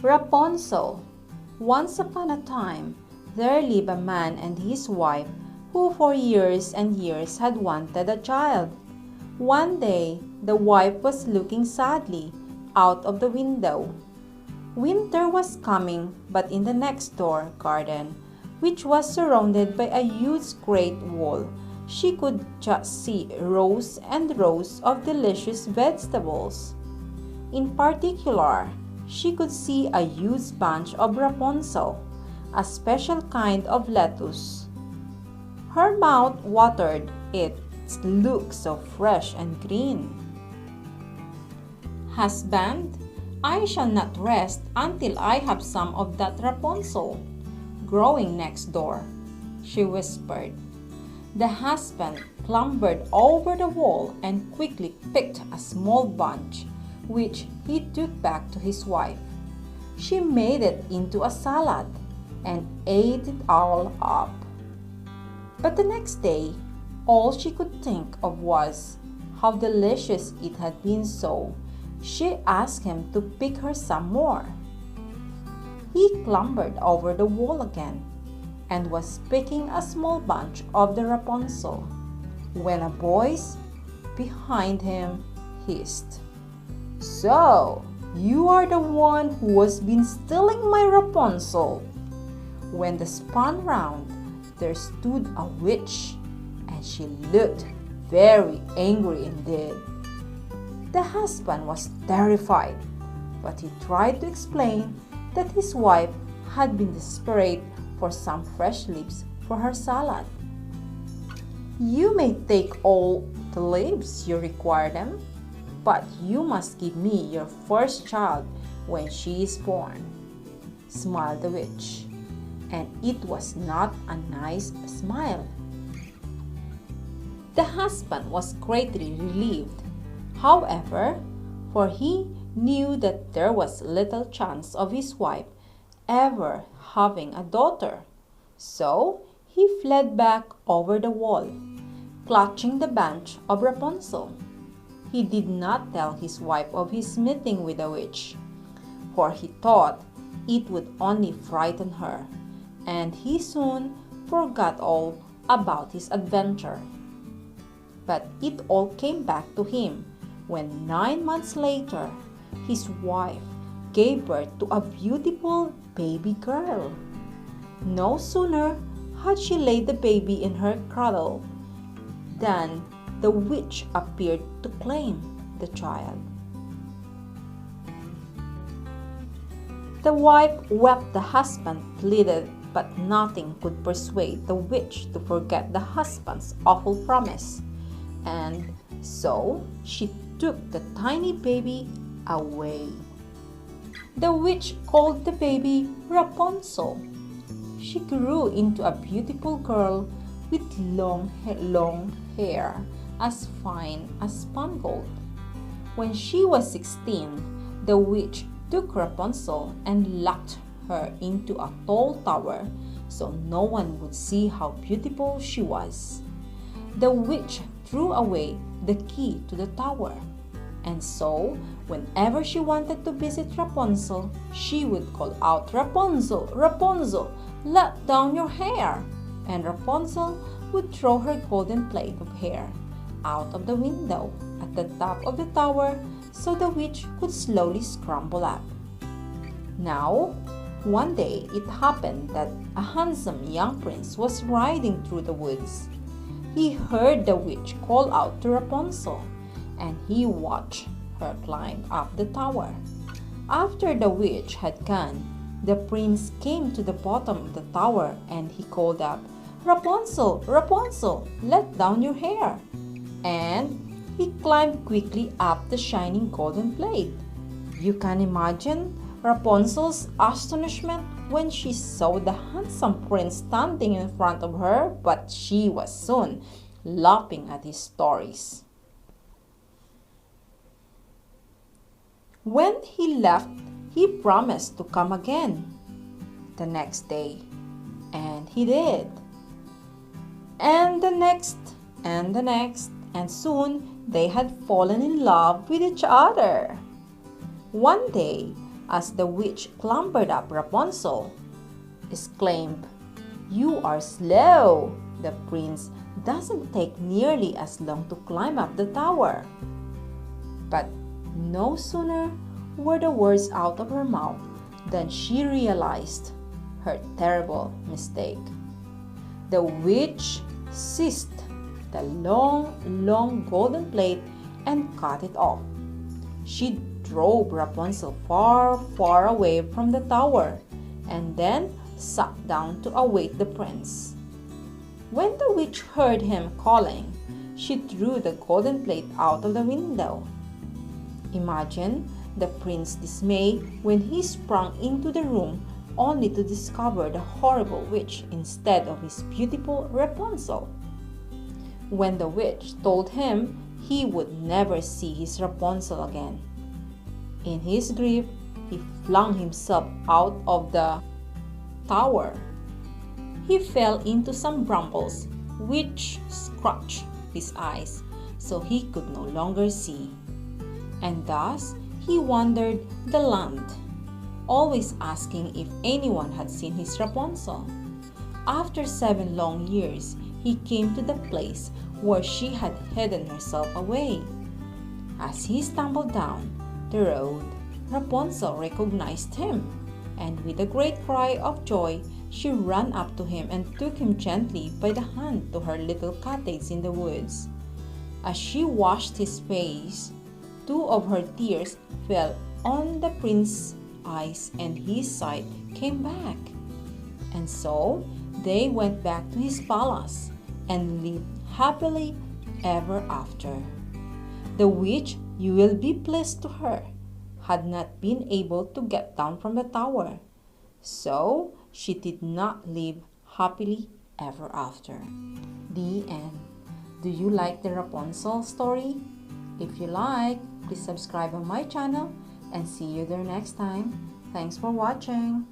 Rapunzel. Once upon a time, there lived a man and his wife who for years and years had wanted a child. One day, the wife was looking sadly out of the window. Winter was coming, but in the next door garden, which was surrounded by a huge great wall, she could just see rows and rows of delicious vegetables. In particular, she could see a huge bunch of Rapunzel, a special kind of lettuce. Her mouth watered, it looked so fresh and green. Husband, I shall not rest until I have some of that Rapunzel growing next door, she whispered. The husband clambered over the wall and quickly picked a small bunch, which he took back to his wife. She made it into a salad and ate it all up. But the next day, all she could think of was how delicious it had been, so she asked him to pick her some more. He clambered over the wall again and was picking a small bunch of the Rapunzel when a voice behind him hissed, "So, you are the one who has been stealing my Rapunzel." When they spun round, there stood a witch, and she looked very angry indeed. The husband was terrified, but he tried to explain that his wife had been desperate for some fresh leaves for her salad. "You may take all the leaves you require them, but you must give me your first child when she is born," smiled the witch. And it was not a nice smile. The husband was greatly relieved, however, for he knew that there was little chance of his wife ever having a daughter. So he fled back over the wall, clutching the bunch of Rapunzel. He did not tell his wife of his meeting with the witch, for he thought it would only frighten her, and he soon forgot all about his adventure. But it all came back to him when 9 months later, his wife gave birth to a beautiful baby girl. No sooner had she laid the baby in her cradle than the witch appeared to claim the child. The wife wept, the husband pleaded, but nothing could persuade the witch to forget the husband's awful promise. And so she took the tiny baby away. The witch called the baby Rapunzel. She grew into a beautiful girl with long hair as fine as spun gold. When she was 16, the witch took Rapunzel and locked her into a tall tower so no one would see how beautiful she was. The witch threw away the key to the tower, and so whenever she wanted to visit Rapunzel, she would call out, "Rapunzel, Rapunzel, let down your hair," and Rapunzel would throw her golden plait of hair out of the window at the top of the tower so the witch could slowly scramble up. Now, one day it happened that a handsome young prince was riding through the woods. He heard the witch call out to Rapunzel, and he watched her climb up the tower. After the witch had gone, the prince came to the bottom of the tower and he called out, "Rapunzel, Rapunzel, let down your hair." And he climbed quickly up the shining golden plate. You can imagine Rapunzel's astonishment when she saw the handsome prince standing in front of her, but she was soon laughing at his stories. When he left, he promised to come again the next day, and he did. And the next, and soon they had fallen in love with each other. One day, as the witch clambered up. Rapunzel exclaimed, "You are slow! The prince doesn't take nearly as long to climb up the tower." But no sooner were the words out of her mouth than she realized her terrible mistake. The witch seized the long golden plate and cut it off. She drove Rapunzel far away from the tower and then sat down to await the prince. When the witch heard him calling, she threw the golden plate out of the window. Imagine the prince's dismay when he sprang into the room only to discover the horrible witch instead of his beautiful Rapunzel. When the witch told him he would never see his Rapunzel again, in his grief, he flung himself out of the tower. He fell into some brambles, which scratched his eyes, so he could no longer see. And thus he wandered the land, always asking if anyone had seen his Rapunzel. After 7 long years, he came to the place where she had hidden herself away. As he stumbled down the road, Rapunzel recognized him, and with a great cry of joy, she ran up to him and took him gently by the hand to her little cottage in the woods. As she washed his face, 2 of her tears fell on the prince's eyes and his sight came back. And so they went back to his palace and lived happily ever after. The witch, you will be pleased to her, had not been able to get down from the tower, so she did not live happily ever after. The end. Do you like the Rapunzel story? If you like, please subscribe on my channel and see you there next time. Thanks for watching.